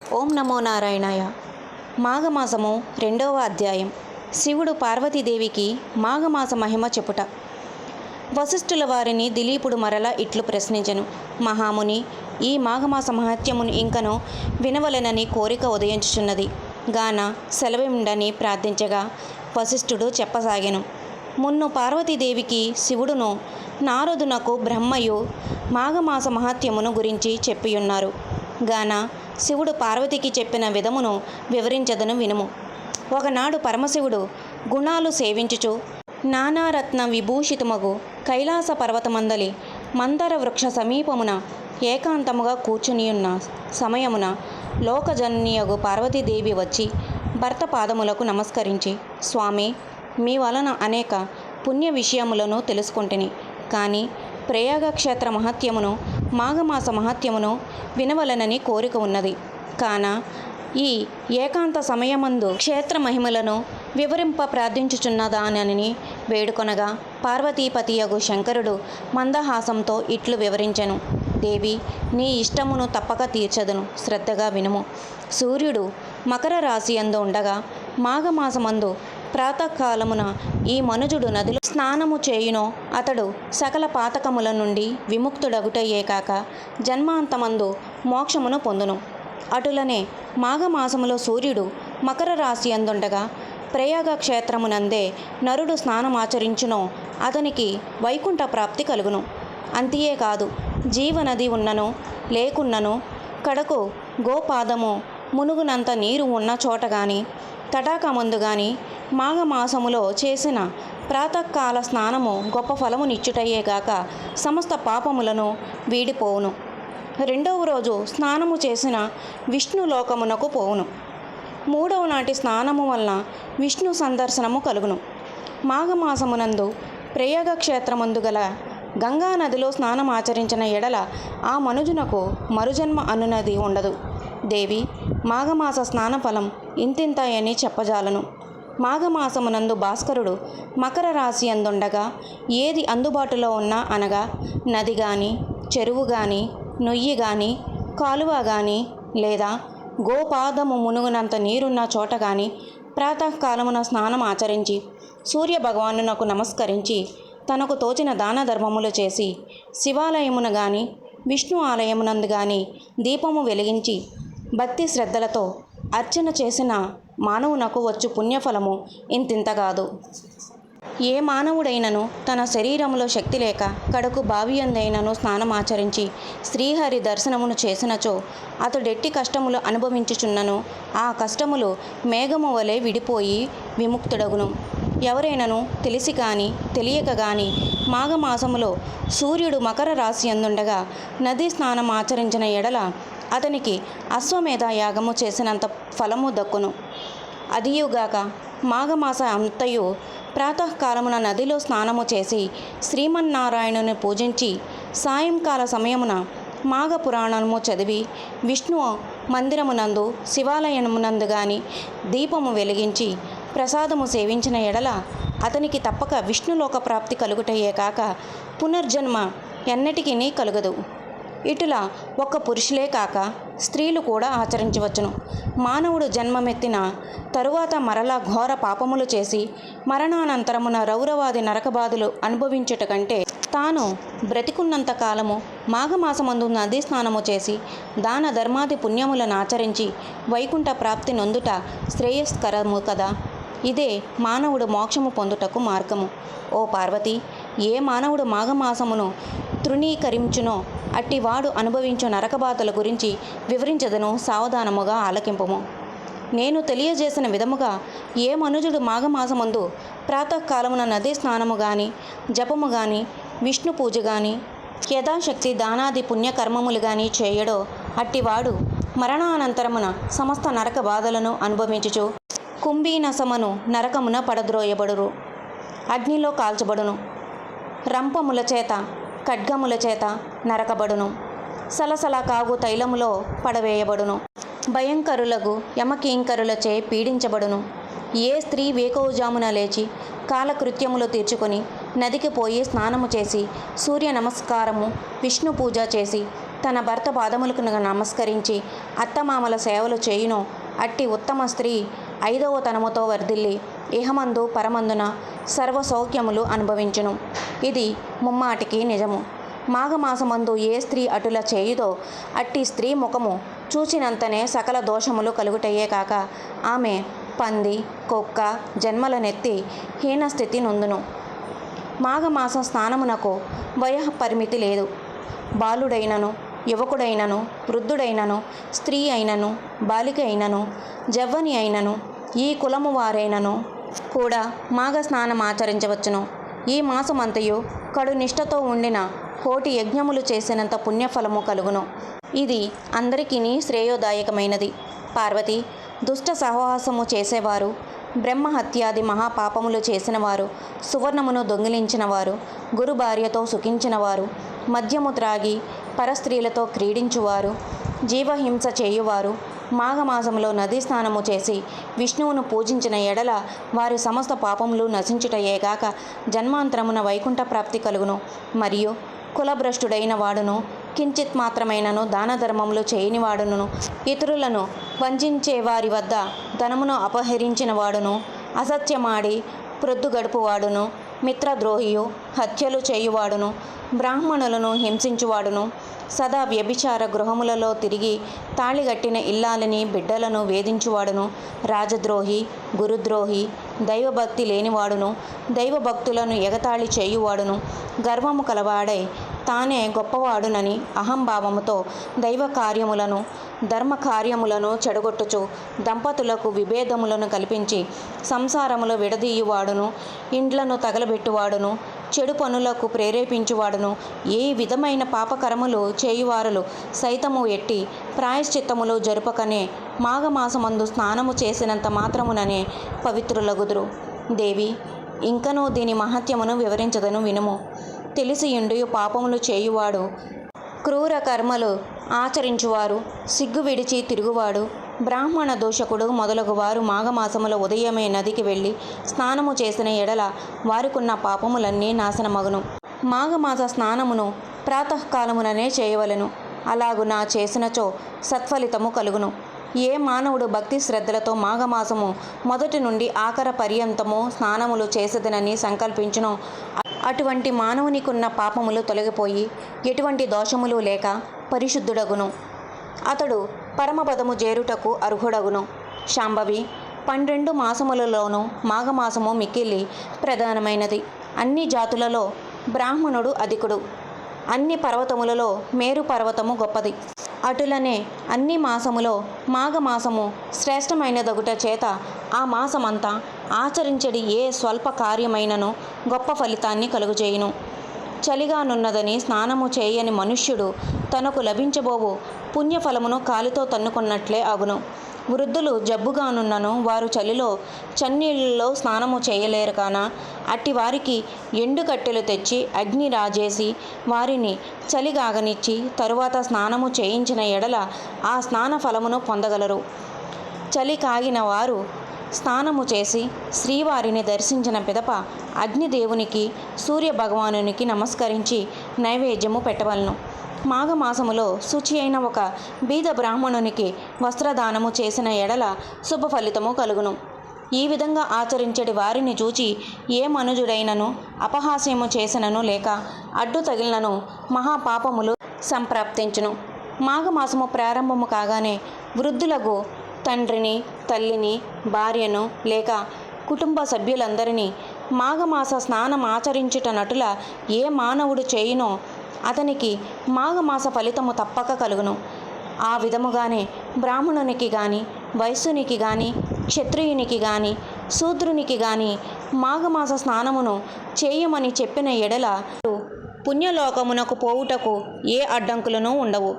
ఓం నమో నారాయణాయ. మాఘమాసము 2వ అధ్యాయం. శివుడు పార్వతీదేవికి మాఘమాస మహిమ చెప్పుట. వశిష్ఠుల వారిని దిలీపుడు మరల ఇట్లు ప్రశ్నించెను. మహాముని, ఈ మాఘమాస మహత్యమును ఇంకను వినవలెనని కోరిక ఉదయించుచున్నది గాన సెలవిండని ప్రార్థించగా వశిష్ఠుడు చెప్పసాగెను. మున్ను పార్వతీదేవికి శివుడును నారదునకు బ్రహ్మయు మాఘమాస మహత్యమును గురించి చెప్పియున్నారు గాన శివుడు పార్వతికి చెప్పిన విధమును వివరించదను వినుము. ఒకనాడు పరమశివుడు గుణాలు సేవించుచు నానారత్న విభూషితమగు కైలాస పర్వతమందలి మందర వృక్ష సమీపమున ఏకాంతముగా కూర్చునియున్న సమయమున లోకజననియగు పార్వతీదేవి వచ్చి భర్త పాదములకు నమస్కరించి, స్వామి, మీ వలన అనేక పుణ్య విషయములను తెలుసుకుంటుని, కానీ ప్రయాగక్షేత్ర మహత్యమును మాఘమాస మహత్యమును వినవలనని కోరిక ఉన్నది. కాన ఈ ఏకాంత సమయమందు క్షేత్ర మహిమలను వివరింప ప్రార్థించుచున్నదానని వేడుకొనగా పార్వతీపతియగు శంకరుడు మందహాసంతో ఇట్లు వివరించెను. దేవి, నీ ఇష్టమును తప్పక తీర్చదును, శ్రద్ధగా వినుము. సూర్యుడు మకర రాశియందు ఉండగా మాఘమాసమందు ప్రాతకాలమున ఈ మనుజుడు నదిలో స్నానము చేయునో అతడు సకల పాతకముల నుండి విముక్తుడగుటయే కాక జన్మాంతమందు మోక్షమును పొందును. అటులనే మాఘమాసములో సూర్యుడు మకర రాశి అందుండగా ప్రయాగ క్షేత్రమునందే నరుడు స్నానమాచరించునో అతనికి వైకుంఠ ప్రాప్తి కలుగును. అంతియే కాదు, జీవనది ఉన్నను లేకున్నను కడకు గోపాదము మునుగునంత నీరు ఉన్న చోట గాని తటాకమందు గాని మాఘమాసములో చేసిన ప్రాతకాల స్నానము గొప్ప ఫలమునిచ్చుటయే గాక సమస్త పాపములను వీడిపోవును. రెండవ రోజు స్నానము చేసిన విష్ణు లోకమునకు పోవును. మూడవ నాటి స్నానము వలన విష్ణు సందర్శనము కలుగును. మాఘమాసమునందు ప్రయాగ క్షేత్రమందు గల గంగానదిలో స్నానమాచరించిన ఎడల ఆ మనుజునకు మరుజన్మ అనునది ఉండదు. దేవి, మాఘమాస స్నాన ఫలం ఇంతింతయని చెప్పజాలను. మాఘమాసమునందు భాస్కరుడు మకర రాశి అందుండగా ఏది అందుబాటులో ఉన్నా అనగా నది గాని చెరువు గాని నొయ్యి గాని కాలువ గాని లేదా గోపాదము మునుగునంత నీరున్న చోట గాని ప్రాతకాలమున స్నానం ఆచరించి సూర్యభగవానునకు నమస్కరించి తనకు తోచిన దాన ధర్మములు చేసి శివాలయమున గాని విష్ణు ఆలయమునందు గాని దీపము వెలిగించి భక్తి శ్రద్ధలతో అర్చన చేసిన మానవునకు వచ్చు పుణ్యఫలము ఇంతింత కాదు. ఏ మానవుడైనను తన శరీరములో శక్తి లేక కడకు బావియందైనను స్నానమాచరించి శ్రీహరి దర్శనమును చేసినచో అతడెట్టి కష్టములు అనుభవించుచున్నను ఆ కష్టములు మేఘము వలె విడిపోయి విముక్తుడగును. ఎవరైనను తెలిసి కానీ తెలియక కానీ మాఘమాసములో సూర్యుడు మకర రాశి అందుండగా నదీ స్నానం ఆచరించిన ఎడల అతనికి అశ్వమేధ యాగము చేసినంత ఫలము దక్కును. అదియుగాక మాఘమాస అంతయు ప్రాతకాలమున నదిలో స్నానము చేసి శ్రీమన్నారాయణుని పూజించి సాయంకాల సమయమున మాఘ పురాణము చదివి విష్ణు మందిరమునందు శివాలయమునందు గాని దీపము వెలిగించి ప్రసాదము సేవించిన ఎడల అతనికి తప్పక విష్ణులోక ప్రాప్తి కలుగుటయే కాక పునర్జన్మ ఎన్నటికీ కలుగదు. ఇటులా ఒక్క పురుషులే కాక స్త్రీలు కూడా ఆచరించవచ్చును. మానవుడు జన్మమెత్తిన తరువాత మరలా ఘోర పాపములు చేసి మరణానంతరమున రౌరవాది నరకబాధలు అనుభవించుట కంటే తాను బ్రతికున్నంత కాలము మాఘమాసమందు నదీ స్నానము చేసి దాన ధర్మాది పుణ్యములను ఆచరించి వైకుంఠ ప్రాప్తి నొందుట శ్రేయస్కరము కదా. ఇదే మానవుడు మోక్షము పొందుటకు మార్గము. ఓ పార్వతి, ఏ మానవుడు మాఘమాసమును తృణీకరించునో అట్టివాడు అనుభవించు నరకబాధల గురించి వివరించదను, సావధానముగా ఆలకింపము. నేను తెలియజేసిన విధముగా ఏ మనుజుడు మాఘమాసమందు ప్రాతకాలమున నదీ స్నానము గాని జపము గాని విష్ణు పూజ గాని యథాశక్తి దానాది పుణ్యకర్మములు గాని చేయడో అట్టివాడు మరణానంతరమున సమస్త నరక బాధలను అనుభవించుచు కుంభీనసమను నరకమున పడద్రోయబడురు, అగ్నిలో కాల్చబడును, రంపముల చేత ఖడ్గముల చేత నరకబడును, సలసల కాగు తైలములో పడవేయబడును, భయంకరులకు యమకింకరులచే పీడించబడును. ఏ స్త్రీ వేకోజామున లేచి కాలకృత్యములు తీర్చుకొని నదికి పోయి స్నానము చేసి సూర్య నమస్కారము విష్ణు పూజ చేసి తన భర్త పాదములకు నమస్కరించి అత్తమామల సేవలు చేయునో అట్టి ఉత్తమ స్త్రీ 5వ తనముతో వర్ధిల్లి ఇహమందు పరమందున సర్వ సౌఖ్యములు అనుభవించును. ఇది ముమ్మాటికి నిజము. మాఘమాసమందు ఏ స్త్రీ అటుల చేయుదో అట్టి స్త్రీ ముఖము చూచినంతనే సకల దోషములు కలుగుటయే కాక ఆమె పంది కుక్క జన్మలనెత్తి హీనస్థితి నొందును. మాఘమాస స్నానమునకు వయోపరిమితి లేదు. బాలుడైనను యువకుడైనను వృద్ధుడైనను స్త్రీ అయినను బాలిక అయినను జవ్వని అయినను ఈ కులము వారైనను కూడా మాఘ స్నానం ఆచరించవచ్చును. ఈ మాసమంతయు కడు నిష్ఠతో ఉండిన కోటి యజ్ఞములు చేసినంత పుణ్యఫలము కలుగును. ఇది అందరికీ శ్రేయోదాయకమైనది. పార్వతి, దుష్ట సహవాసము చేసేవారు, బ్రహ్మహత్యాది మహాపాపములు చేసినవారు, సువర్ణమును దొంగిలించినవారు, గురు భార్యతో సుఖించినవారు, మద్యము త్రాగి పరస్త్రీలతో క్రీడించువారు, జీవహింస చేయువారు మాఘమాసంలో నదీ స్నానము చేసి విష్ణువును పూజించిన ఎడల వారి సమస్త పాపములు నశించుటయేగాక జన్మాంతరమున వైకుంఠ ప్రాప్తి కలుగును. మరియు కులభ్రష్టుడైన వాడును, కించిత్ మాత్రమైనను దాన ధర్మములు చేయని వాడును, ఇతరులను వంచే వారి వద్ద ధనమును అపహరించిన వాడును, అసత్యమాడి ప్రొద్దుగడుపువాడును, మిత్రద్రోహియు, హత్యలు చేయువాడును, బ్రాహ్మణులను హింసించువాడును, సదా వ్యభిచార గృహములలో తిరిగి తాళిగట్టిన ఇల్లాలని బిడ్డలను వేధించువాడును, రాజద్రోహి, గురుద్రోహి, దైవభక్తి లేనివాడును, దైవభక్తులను ఎగతాళి చేయువాడును, గర్వము కలవాడై తానే గొప్పవాడునని అహంభావముతో దైవ కార్యములను ధర్మ కార్యములను చెడగొట్టుచు దంపతులకు విభేదములను కల్పించి సంసారములు విడదీయువాడును, ఇండ్లను తగలబెట్టువాడును, చెడు పనులకు ప్రేరేపించువాడును, ఏ విధమైన పాపకరములు చేయువారులు సైతము ఎట్టి ప్రాయశ్చిత్తములు జరుపకనే మాఘమాసమందు స్నానము చేసినంత మాత్రముననే పవిత్రులగుదురు. దేవి, ఇంకనూ దీని మహత్యమును వివరించదను వినుము. తెలిసియుండి పాపములు చేయువాడు, క్రూర కర్మలు ఆచరించువారు, సిగ్గు విడిచి తిరుగువాడు, బ్రాహ్మణ దూషకుడు మొదలగువారు మాఘమాసములో ఉదయమే నదికి వెళ్ళి స్నానము చేసిన ఎడల వారికున్న పాపములన్నీ నాశనమగును. మాఘమాస స్నానమును ప్రాతకాలముననే చేయవలెను. అలాగున చేసినచో సత్ఫలితము కలుగును. ఏ మానవుడు భక్తి శ్రద్ధలతో మాఘమాసము మొదటి నుండి ఆఖర పర్యంతము స్నానములు చేసేదనని సంకల్పించునో అటువంటి మానవునికున్న పాపములు తొలగిపోయి ఎటువంటి దోషములు లేక పరిశుద్ధుడగును. అతడు పరమపదము చేరుటకు అర్హుడగును. శాంభవి, 12 మాసములలోనూ మాఘమాసము మిక్కిలి ప్రధానమైనది. అన్ని జాతులలో బ్రాహ్మణుడు అధికుడు. అన్ని పర్వతములలో మేరు పర్వతము గొప్పది. అటులనే అన్ని మాసములో మాఘమాసము శ్రేష్టమైనదగుట చేత ఆ మాసమంతా ఆచరించడి ఏ స్వల్ప కార్యమైనను గొప్ప ఫలితాన్ని కలుగజేయును. చలిగానున్నదని స్నానము చేయని మనుష్యుడు తనకు లభించబోవు పుణ్యఫలమును కాలితో తన్నుకున్నట్లే అగును. వృద్ధులు జబ్బుగానున్నను వారు చలిలో చన్నీళ్ళలో స్నానము చేయలేరు కాన అట్టి వారికి ఎండు కట్టెలు తెచ్చి అగ్ని రాజేసి వారిని చలిగాగనిచ్చి తరువాత స్నానము చేయించిన ఎడల ఆ స్నాన ఫలమును పొందగలరు. చలి కాగిన వారు స్నానము చేసి శ్రీవారిని దర్శించిన పిదప అగ్నిదేవునికి సూర్యభగవానునికి నమస్కరించి నైవేద్యము పెట్టవలను. మాఘమాసములో శుచి అయిన ఒక బీద బ్రాహ్మణునికి వస్త్రదానము చేసిన ఎడల శుభ ఫలితము కలుగును. ఈ విధంగా ఆచరించడి వారిని చూచి ఏ మనుజుడైనను అపహాస్యము చేసినను లేక అడ్డు తగిలినను మహాపాపములు సంప్రాప్తించును. మాఘమాసము ప్రారంభము కాగానే వృద్ధులకు తండ్రిని, తల్లిని, భార్యను లేక కుటుంబ సభ్యులందరినీ మాఘమాస స్నానం ఆచరించుట నటుల ఏ మానవుడు చేయునో అతనికి మాఘమాస ఫలితము తప్పక కలుగును. ఆ విధముగానే బ్రాహ్మణునికి గాని వైశ్యునికి గాని క్షత్రియునికి గాని శూద్రునికి గాని మాఘమాస స్నానమును చేయమని చెప్పిన ఎడల పుణ్యలోకమునకు పోవుటకు ఏ అడ్డంకులను ఉండవు.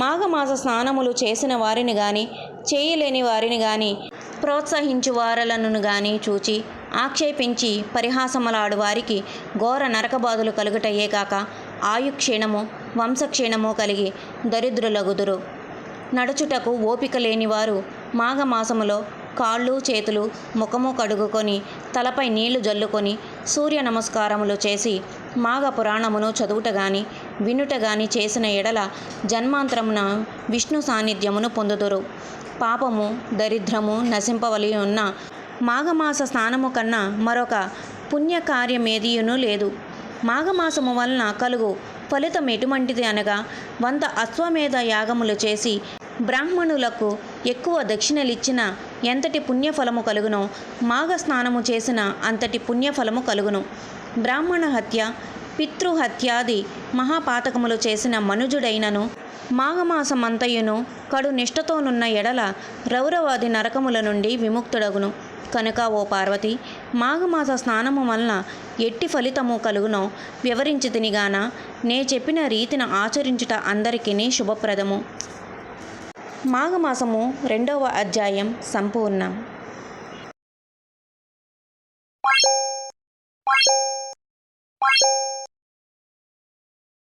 మాఘమాస స్నానములు చేసిన వారిని గాని చేయలేని వారిని గాని ప్రోత్సహించు వారలను గాని చూచి ఆక్షేపించి పరిహాసములాడు వారికి ఘోర నరకబాధలు కలుగుటయే కాక ఆయుక్షీణము వంశక్షీణము కలిగి దరిద్రులగుదురు. నడుచుటకు ఓపిక లేనివారు మాఘమాసములో కాళ్ళు చేతులు ముఖము కడుగుకొని తలపై నీళ్లు జల్లుకొని సూర్య నమస్కారములు చేసి మాఘ పురాణమును చదువుట గాని వినుట గాని చేసిన ఎడల జన్మాంతరమున విష్ణు సాన్నిధ్యమును పొందుదురు. పాపము దరిద్రము నశింపవలి ఉన్న మాఘమాస స్నానము కన్నా మరొక పుణ్యకార్యమేదియును లేదు. మాఘమాసము వలన కలుగు ఫలితం ఎటువంటిది అనగా 100 అశ్వమేధ యాగములు చేసి బ్రాహ్మణులకు ఎక్కువ దక్షిణలిచ్చిన ఎంతటి పుణ్యఫలము కలుగునో మాఘ స్నానము చేసిన అంతటి పుణ్యఫలము కలుగును. బ్రాహ్మణ హత్య పితృహత్యాది మహాపాతకములు చేసిన మనుజుడైనను మాఘమాసమంతయును కడు నిష్ఠతోనున్న ఎడల రౌరవాది నరకముల నుండి విముక్తుడగును. కనుక ఓ పార్వతి, మాఘమాస స్నానము వలన ఎట్టి ఫలితము కలుగునో వివరించితినిగాన నే చెప్పిన రీతిన ఆచరించుట అందరికీ శుభప్రదము. మాఘమాసము 2వ అధ్యాయం సంపూర్ణం.